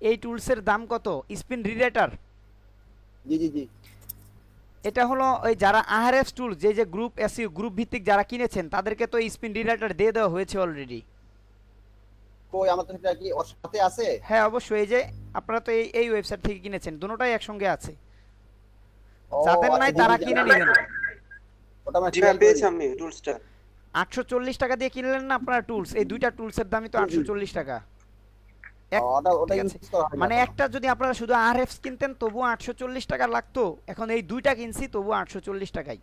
এই টুলসের দাম কত? স্পিন রিলেটার, জি জি জি। এটা হলো ওই যারা আরএফ টুল, যে গ্রুপ এসইও গ্রুপ ভিত্তিক যারা কিনেছেন তাদেরকে তো স্পিন রিলেটার দিয়ে দেওয়া হয়েছে অলরেডি। কই আমার তো এটা কি ওর সাথে আছে? হ্যাঁ অবশ্যই, এই যে আপনারা তো এই ওয়েবসাইট থেকে কিনেছেন, দুটোটাই একসঙ্গে আছে। ও যাদের নাই আচ্ছা, তারা জি, জি, কিনে আমি- নেবেন। ওটা আমরা জি ট্রাই ম্যাম, পেয়েছি করি। আমি টুলসটা। 840 টাকা দিয়ে কিনলেন না আপনারা টুলস, এই দুইটা টুলসের দামই তো জি, জি। 840 টাকা। ওটা ঠিক ইউজ আছে, করা হয় না মানে এখনো। একটা যদি আপনারা শুধু আরএফ কিনতেন তবুও 840 টাকা লাগতো, এখন এই দুইটা কিনছি তবুও 840 টাকাই।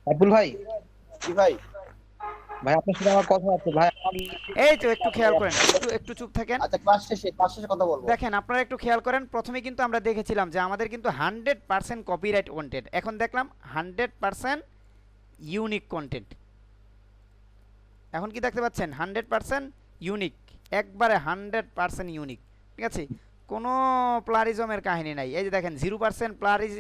আব্দুল ভাই, জি ভাই। ভাই আপনার সাথে আমার কথা আছে ভাই। এই তো একটু খেয়াল করেন, একটু চুপ থাকেন। আচ্ছা, ক্লাস শেষে কথা বলবো। দেখেন আপনারা একটু খেয়াল করেন, প্রথমে কিন্তু আমরা দেখেছিলাম যে আমাদের কিন্তু 100% কপিরাইট ওয়ান্টেড, এখন দেখলাম 100% ইউনিক কন্টেন্ট। এখন কি দেখতে পাচ্ছেন? 100% ইউনিক, একবারে 100% ইউনিক। ঠিক আছে, কোনো প্লারিজমের কাহিনী নাই। এই যে দেখেন 0% প্লারিজ,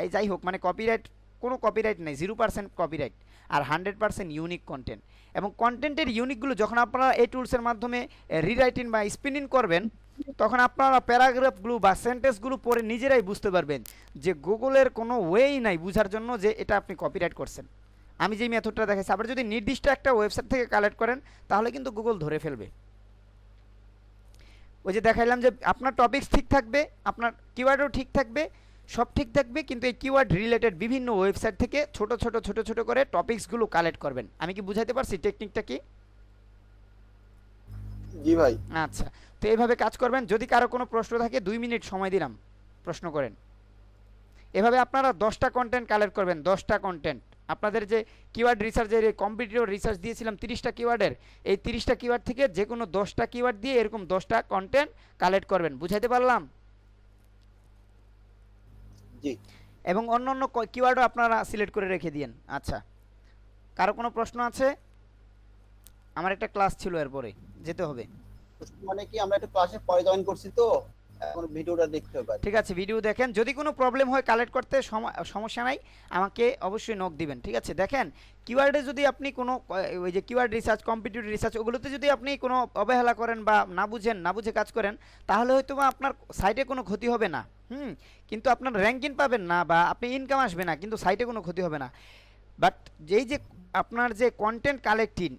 এই যাই হোক মানে কপিরাইট, কোনো কপিরাইট নেই, 0% কপিরাইট আর 100% ইউনিক কন্টেন্ট। এবং কন্টেন্টের ইউনিকগুলো যখন আপনারা এই টুলসের মাধ্যমে রিরাইটিং বা স্পিনিং করবেন, তখন আপনারা প্যারাগ্রাফগুলো বা সেন্টেন্সগুলো পড়ে নিজেরাই বুঝতে পারবেন যে গুগলের কোনো ওয়েই নাই বোঝার জন্য যে এটা আপনি কপিরাইট করছেন। আমি যেই মেথডটা দেখাচ্ছি, আবার যদি নির্দিষ্ট একটা ওয়েবসাইট থেকে কালেক্ট করেন তাহলে কিন্তু গুগল ধরে ফেলবে। ওই যে দেখাইলাম যে আপনার টপিকস ঠিক থাকবে, আপনার কিওয়ার্ডও ঠিক থাকবে, সব ঠিক থাকবে, কিন্তু এই কিওয়ার্ড রিলেটেড বিভিন্ন ওয়েবসাইট থেকে ছোট ছোট করে টপিকসগুলো কালেক্ট করবেন। আমি কি বুঝাইতে পারছি টেকনিকটা কি? জি ভাই। আচ্ছা, তো এইভাবে কাজ করবেন। যদি কারো কোনো প্রশ্ন থাকে 2 মিনিট সময় দিলাম, প্রশ্ন করেন। এভাবে আপনারা 10টা কন্টেন্ট কালেক্ট করবেন, 10টা কন্টেন্ট। আপনাদের যে কিওয়ার্ড রিসার্চের কম্পিটিটিভ রিসার্চ দিয়েছিলাম 30টা কিওয়ার্ডের, এই 30টা কিওয়ার্ড থেকে যে কোনো 10টা কিওয়ার্ড দিয়ে এরকম 10টা কন্টেন্ট কালেক্ট করবেন। বুঝাইতে পারলাম? জি। এবং অন্য অন্য কিওয়ার্ডও আপনারা সিলেক্ট করে রেখে দিয়েন। আচ্ছা, কারো কোনো প্রশ্ন আছে? আমার একটা ক্লাস ছিল, এরপরে যেতে হবে। মানে কি আমরা একটু ক্লাসে পরে জয়েন করছি তো এখন ভিডিওটা দেখতে হবে। ঠিক আছে, ভিডিও দেখেন, যদি কোনো প্রবলেম হয় কালেক্ট করতে সমস্যা নাই, আমাকে অবশ্যই নক দিবেন। ঠিক আছে, দেখেন কিওয়ার্ডে যদি আপনি কোনো ওই যে কিওয়ার্ড রিসার্চ, কম্পিটিটিভ রিসার্চ, ওগুলোতে যদি আপনি কোনো অবহেলা করেন বা না বুঝে কাজ করেন, তাহলে হয়তো বা আপনার সাইটে কোনো ক্ষতি হবে না, কিন্তু আপনার র্যাঙ্কিং পাবেন না বা আপনি ইনকাম আসবে না, কিন্তু সাইটে কোনো ক্ষতি হবে না। বাট যেই যে আপনার যে কন্টেন্ট কালেক্টিং,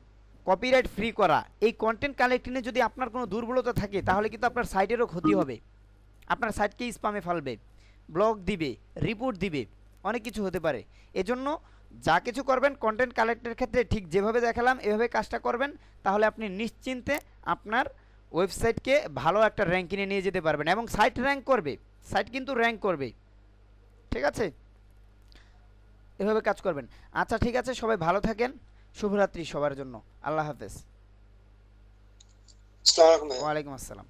কপিরাইট ফ্রি করা, এই কন্টেন্ট কালেক্টিংয়ে যদি আপনার কোনো দুর্বলতা থাকে তাহলে কিন্তু আপনার সাইটেরও ক্ষতি হবে, আপনার সাইটকে স্প্যামে ফেলবে, ব্লক দিবে, রিপোর্ট দিবে, অনেক কিছু হতে পারে। এজন্য যা কিছু করবেন কন্টেন্ট কালেক্টের ক্ষেত্রে ঠিক যেভাবে দেখালাম এভাবে কাজটা করবেন, তাহলে আপনি নিশ্চিন্তে আপনার ওয়েবসাইটকে ভালো একটা র্যাঙ্কিংয়ে নিয়ে যেতে পারবেন এবং সাইট র্যাঙ্ক করবে, সাইট কিন্তু র্যাঙ্ক করবে। ঠিক আছে, এভাবে কাজ করবেন। আচ্ছা ঠিক আছে, সবাই ভালো থাকেন, শুভরাত্রি সবার জন্য, আল্লাহ হাফেজ। আসসালামু আলাইকুম। ওয়ালাইকুম আসসালাম।